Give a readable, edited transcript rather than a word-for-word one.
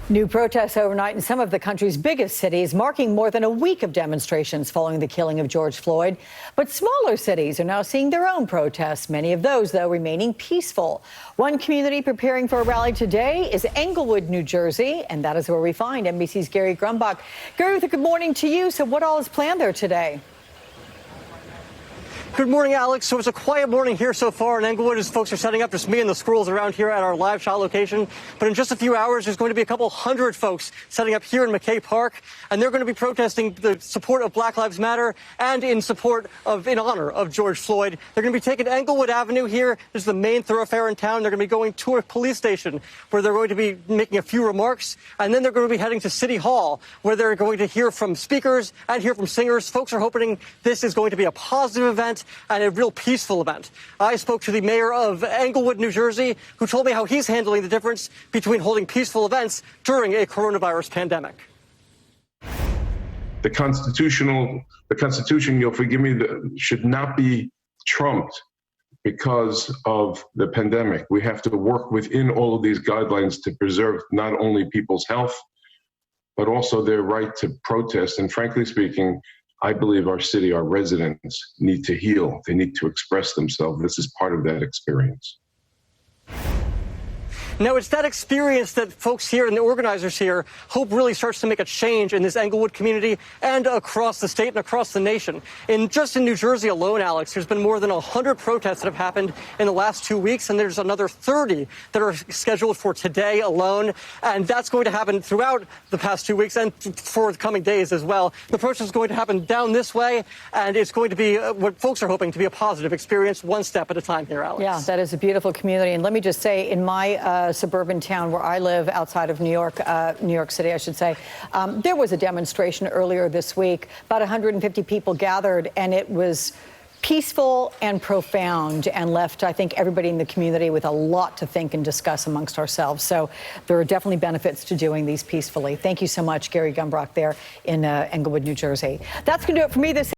New protests overnight in some of the country's biggest cities, marking more than a week of demonstrations following the killing of George Floyd. But smaller cities are now seeing their own protests, many of those, though, remaining peaceful. One community preparing for a rally today is Englewood, New Jersey, and that is where we find NBC's Gary Grumbach. Gary, good morning to you. So what all is planned there today? Good morning, Alex. So it's a quiet morning here so far in Englewood as folks are setting up. Just me and the squirrels around here at our live shot location. But in just a few hours, there's going to be a couple hundred folks setting up here in McKay Park, and they're going to be protesting the support of Black Lives Matter and in honor of George Floyd. They're going to be taking Englewood Avenue here. This is the main thoroughfare in town. They're going to be going to a police station where they're going to be making a few remarks, and then they're going to be heading to City Hall where they're going to hear from speakers and hear from singers. Folks are hoping this is going to be a positive event and a real peaceful event. I spoke to the mayor of Englewood, New Jersey, who told me how he's handling the difference between holding peaceful events during a coronavirus pandemic. The Constitution, you'll forgive me, should not be trumped because of the pandemic. We have to work within all of these guidelines to preserve not only people's health, but also their right to protest. And frankly speaking, I believe our city, our residents need to heal. They need to express themselves. This is part of that experience. Now, it's that experience that folks here and the organizers here hope really starts to make a change in this Englewood community and across the state and across the nation. Just in New Jersey alone, Alex, there's been more than 100 protests that have happened in the last 2 weeks, and there's another 30 that are scheduled for today alone. And that's going to happen throughout the past 2 weeks and for the coming days as well. The protest is going to happen down this way, and it's going to be what folks are hoping to be a positive experience, one step at a time here, Alex. Yeah, that is a beautiful community. And let me just say, in my suburban town where I live outside of New York City, I should say, there was a demonstration earlier this week. About 150 people gathered, and it was peaceful and profound and left, I think, everybody in the community with a lot to think and discuss amongst ourselves. So there are definitely benefits to doing these peacefully. Thank you so much, Gary Grumbach there in Englewood, New Jersey. That's going to do it for me this